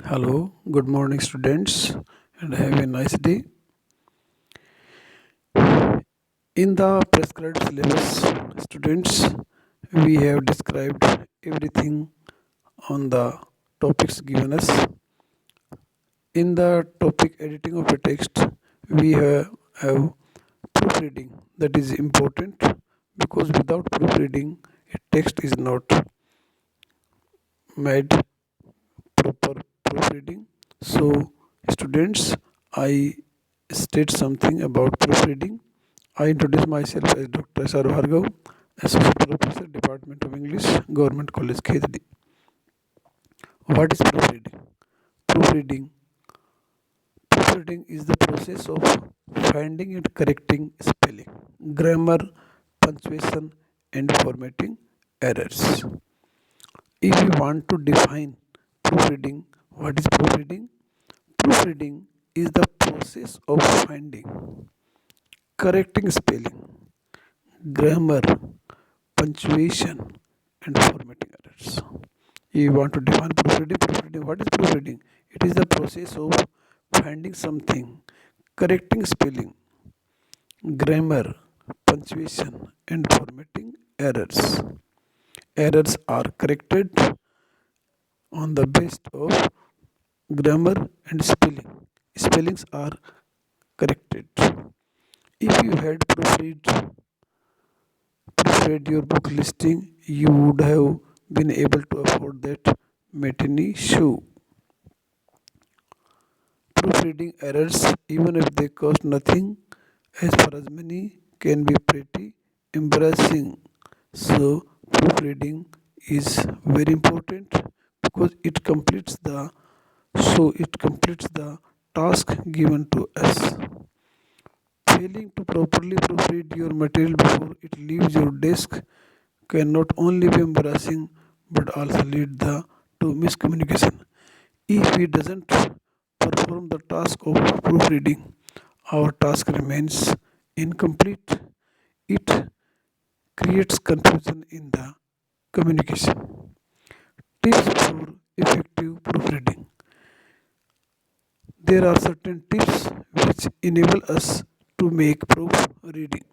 Hello, good morning, students, and have a nice day. In the prescribed syllabus, students, we have described everything on the topics given us. In the topic editing of a text, we have proofreading that is important because without proofreading, a text is not made proper proofreading. So, students, I state something about proofreading. I introduce myself as Dr. S.R.BHARGAVA Associate Professor, Department of English, Government College, Khetri. What is proofreading? Proofreading. Proofreading is the process of finding and correcting spelling, grammar, punctuation, and formatting errors. If we want to define proofreading, what is proofreading? Proofreading is the process of finding, correcting spelling, grammar, punctuation, and formatting errors. You want to define proofreading? Proofreading. What is proofreading? It is the process of finding something, correcting spelling, grammar, punctuation, and formatting errors. Errors are corrected on the basis of grammar and spelling. Spellings are corrected. If you had proofread your book listing, you would have been able to afford that matinee show. Proofreading errors, even if they cost nothing, as far as money, can be pretty embarrassing. So, proofreading is very important because it completes the task given to us. Failing to properly proofread your material before it leaves your desk can not only be embarrassing but also lead to miscommunication. If we doesn't perform the task of proofreading, our task remains incomplete. It creates confusion in the communication. Tips for effective proofreading. There are certain tips which enable us to make proofreading.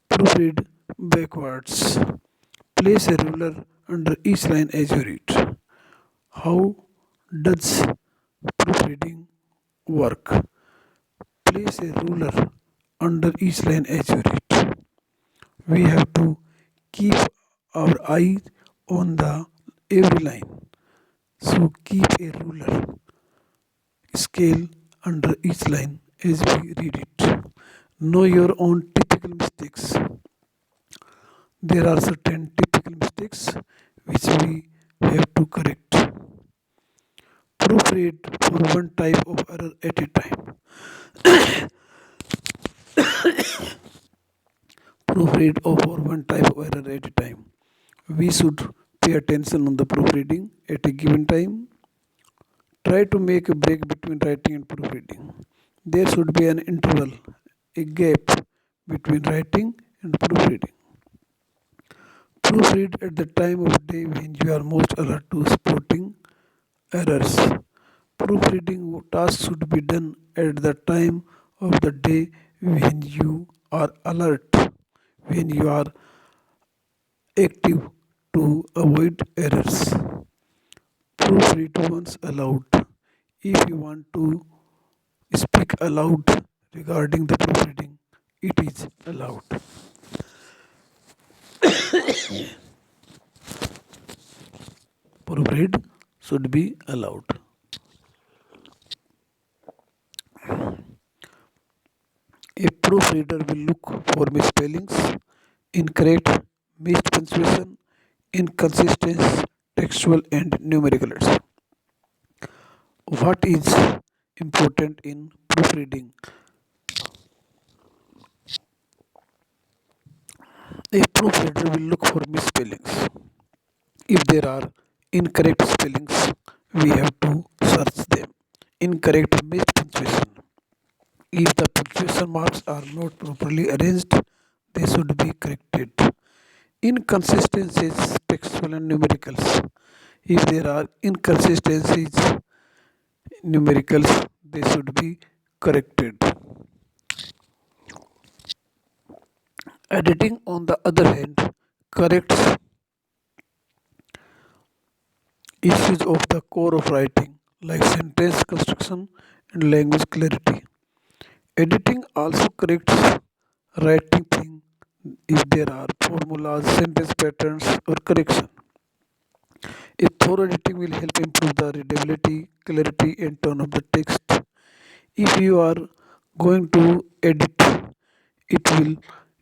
Proofread backwards. Place a ruler under each line as you read. How does proofreading work? Place a ruler under each line as you read. We have to keep our eye on the every line. So keep a ruler scale under each line as we read it. Know your own typical mistakes. There are certain typical mistakes which we have to correct. Proofread for one type of error at a time. Proofread for one type of error at a time. We should pay attention on the proofreading at a given time. Try to make a break between writing and proofreading. There should be an interval, a gap between writing and proofreading. Proofread at the time of day when you are most alert to spotting errors. Proofreading tasks should be done at the time of the day when you are alert, when you are active to avoid errors. Proofread once aloud. If you want to speak aloud regarding the proofreading, it is allowed. Proofread should be allowed. A proofreader will look for misspellings, incorrect, missed punctuation, inconsistencies, textual and numerical errors. What is important in proofreading? A proofreader will look for misspellings. If there are incorrect spellings, we have to search them. Incorrect missed punctuation. If the punctuation marks are not properly arranged, they should be corrected. Inconsistencies, textual and numericals. If there are inconsistencies, numericals, they should be corrected. Editing, on the other hand, corrects issues of the core of writing, like sentence construction and language clarity. Editing also corrects writing thing if there are formulas, sentence patterns, or correction. A thorough editing will help improve the readability, clarity, and tone of the text. If you are going to edit, it will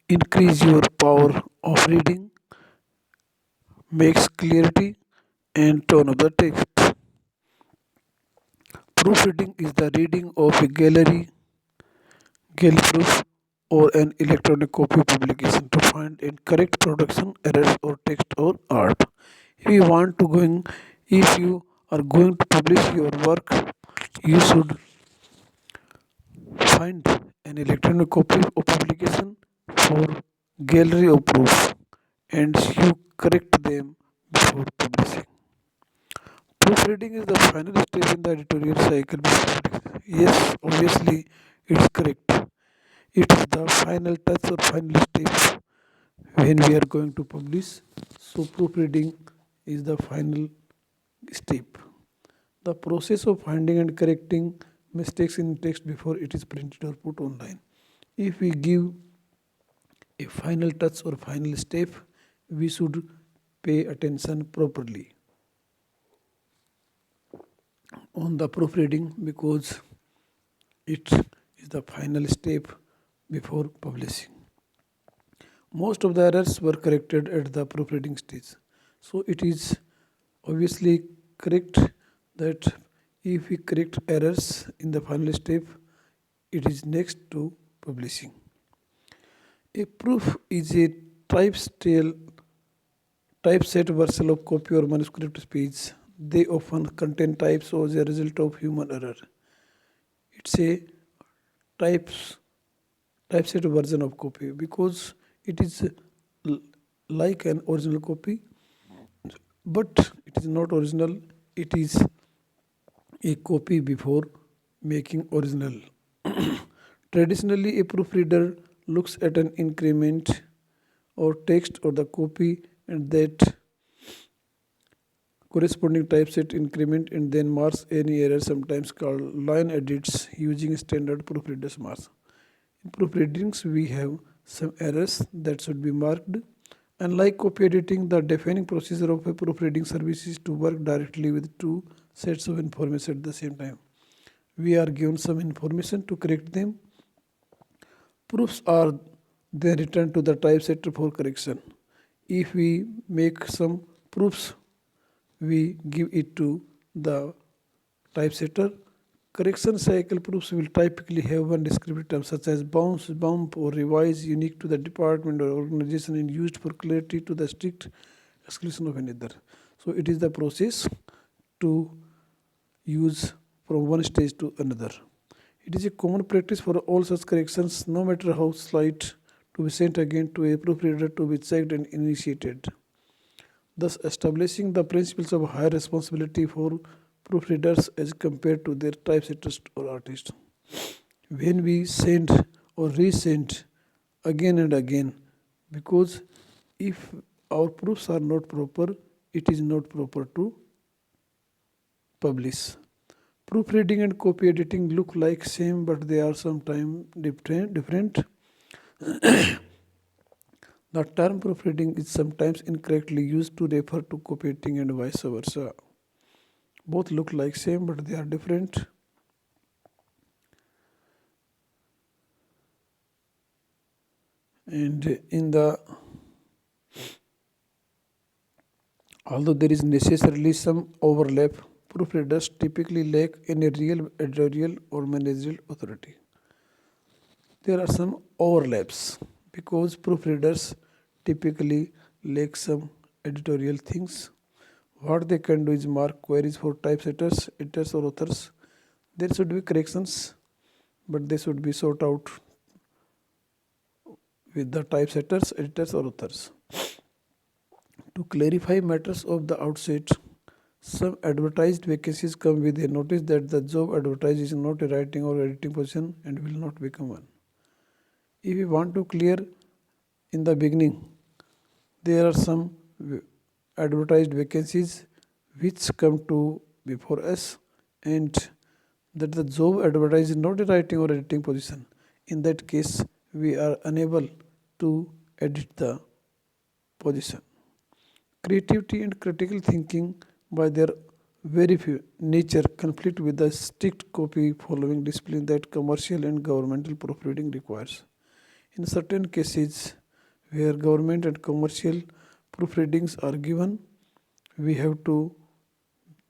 increase your power of reading, makes clarity and tone of the text. Proofreading is the reading of a gallery proof, or an electronic copy publication to find and correct production errors or text or art. If you want to going, if you are going to publish your work, you should find an electronic copy of publication for gallery of proof and you correct them before publishing. Proofreading is the final step in the editorial cycle before publishing. Yes, obviously it's correct. It is the final touch or final step when we are going to publish. So proofreading is the final step. The process of finding and correcting mistakes in text before it is printed or put online. If we give a final touch or final step, we should pay attention properly on the proofreading because it is the final step before publishing. Most of the errors were corrected at the proofreading stage. So it is obviously correct that if we correct errors in the final step, it is next to publishing. A proof is a typeset version of copy or manuscript speech. They often contain types as a result of human error. It's a typeset version of copy because it is like an original copy, but it is not original. It is a copy before making original. Traditionally, a proofreader looks at an increment or text or the copy and that corresponding typeset increment and then marks any error, sometimes called line edits, using standard proofreaders marks. In proofreadings, we have some errors that should be marked. Unlike copy editing, the defining procedure of a proofreading service is to work directly with two sets of information at the same time. We are given some information to correct them. Proofs are then returned to the typesetter for correction. If we make some proofs, we give it to the typesetter. Correction cycle proofs will typically have one descriptive term such as bounce, bump, or revise, unique to the department or organization and used for clarity to the strict exclusion of another. So it is the process to use from one stage to another. It is a common practice for all such corrections, no matter how slight, to be sent again to a proofreader to be checked and initiated, thus establishing the principles of higher responsibility for proofreaders as compared to their typesetters or artists. When we send or resend again and again, because if our proofs are not proper, it is not proper to publish. Proofreading and copy editing look like same, but they are sometimes different. The term proofreading is sometimes incorrectly used to refer to copy editing and vice versa. Both look like same, but they are different. And although there is necessarily some overlap, proofreaders typically lack any real editorial or managerial authority. There are some overlaps because proofreaders typically lack some editorial things. What they can do is mark queries for typesetters, editors, or authors. There should be corrections, but they should be sorted out with the typesetters, editors, or authors. To clarify matters of the outset, Some advertised vacancies come with a notice that the job advertised is not a writing or editing position and will not become one. If we want to clear in the beginning, there are some advertised vacancies which come to before us, and that the job advertised is not a writing or editing position. In that case, we are unable to edit the position. Creativity and critical thinking by their very nature conflict with the strict copy following discipline that commercial and governmental proofreading requires. In certain cases where government and commercial proofreadings are given, we have to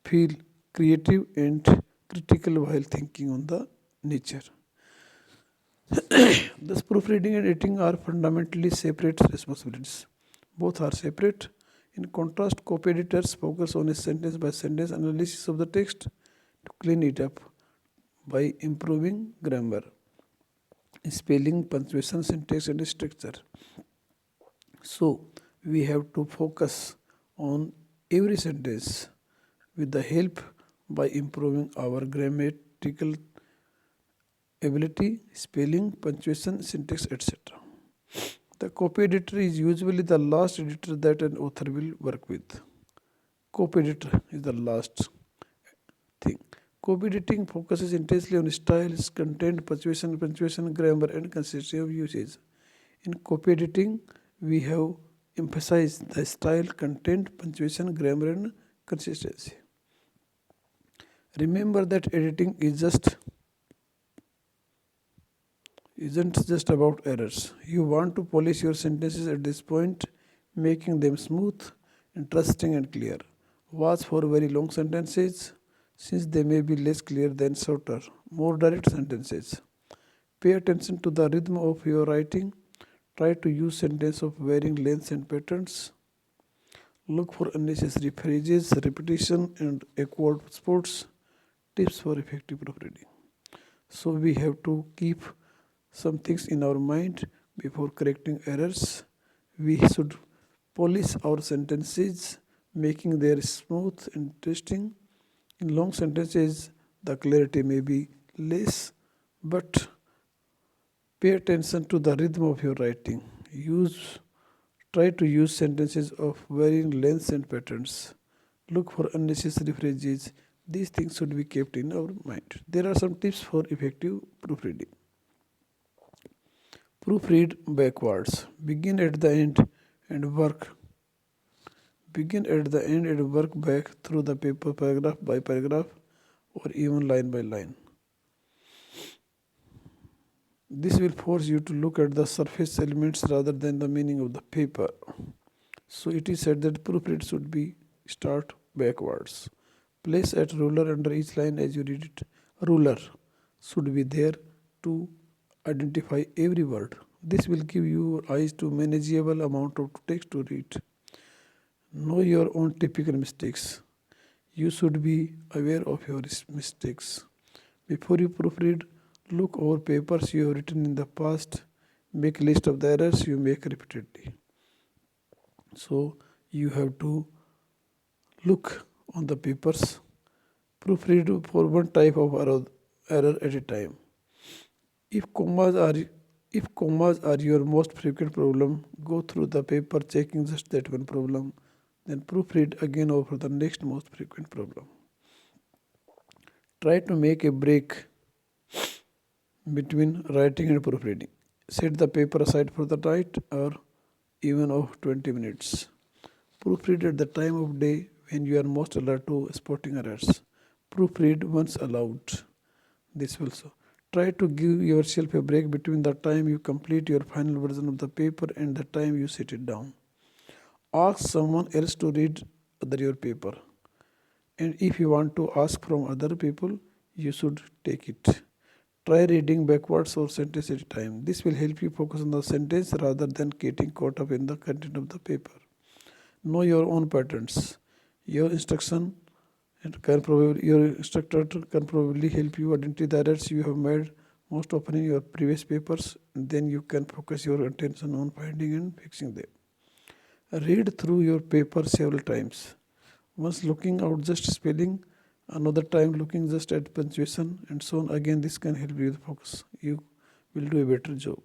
feel creative and critical while thinking on the nature. Thus, proofreading and editing are fundamentally separate responsibilities. Both are separate. In contrast, copy editors focus on a sentence by sentence analysis of the text to clean it up by improving grammar, spelling, punctuation, syntax, and structure. So, we have to focus on every sentence with the help by improving our grammatical ability, spelling, punctuation, syntax, etc. The copy editor is usually the last editor that an author will work with. Copy editor is the last thing. Copy editing focuses intensely on styles, content, punctuation, grammar, and consistency of usage. In copy editing, we have emphasized the style, content, punctuation, grammar, and consistency. Remember that editing isn't just about errors. You want to polish your sentences at this point, making them smooth, interesting, and clear. Watch for very long sentences, since they may be less clear than shorter, more direct sentences. Pay attention to the rhythm of your writing. Try to use sentences of varying lengths and patterns. Look for unnecessary phrases, repetition, and awkward spots. Tips for effective proofreading. So we have to keep some things in our mind before correcting errors. We should polish our sentences, making them smooth and interesting. In long sentences, the clarity may be less, but pay attention to the rhythm of your writing. Try to use sentences of varying lengths and patterns. Look for unnecessary phrases. These things should be kept in our mind. There are some tips for effective proofreading. Proofread backwards. Begin at the end and work back through the paper paragraph by paragraph or even line by line. This will force you to look at the surface elements rather than the meaning of the paper. So it is said that proofread should be start backwards. Place a ruler under each line as you read it. Ruler should be there to identify every word. This will give you eyes to manageable amount of text to read. Know your own typical mistakes. You should be aware of your mistakes. Before you proofread, look over papers you have written in the past. Make a list of the errors you make repeatedly. So you have to look on the papers. Proofread for one type of error at a time. If commas are your most frequent problem, go through the paper checking just that one problem. Then proofread again over the next most frequent problem. Try to make a break between writing and proofreading. Set the paper aside for the night or even of 20 minutes. Proofread at the time of day when you are most alert to spotting errors. Proofread once allowed. This also. Try to give yourself a break between the time you complete your final version of the paper and the time you set it down. Ask someone else to read your paper. And if you want to ask from other people, you should take it. Try reading backwards or sentence at a time. This will help you focus on the sentence rather than getting caught up in the content of the paper. Know your own patterns. Your instructor can probably help you identify the errors you have made most often in your previous papers. Then you can focus your attention on finding and fixing them. Read through your paper several times. Once looking out just spelling, another time looking just at punctuation, and so on. Again, this can help you with focus. You will do a better job.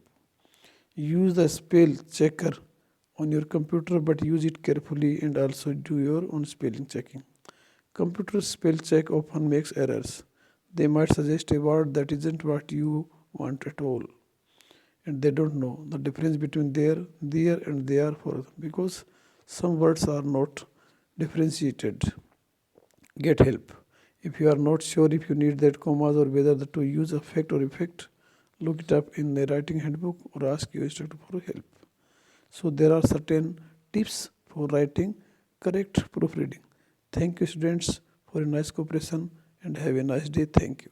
Use the spell checker on your computer, but use it carefully and also do your own spelling checking. Computer spell check often makes errors. They might suggest a word that isn't what you want at all. And they don't know the difference between there and therefore, because some words are not differentiated. Get help. If you are not sure if you need that commas or whether to use affect or effect, look it up in the writing handbook or ask your instructor for help. So there are certain tips for writing correct proofreading. Thank you students for a nice cooperation and have a nice day. Thank you.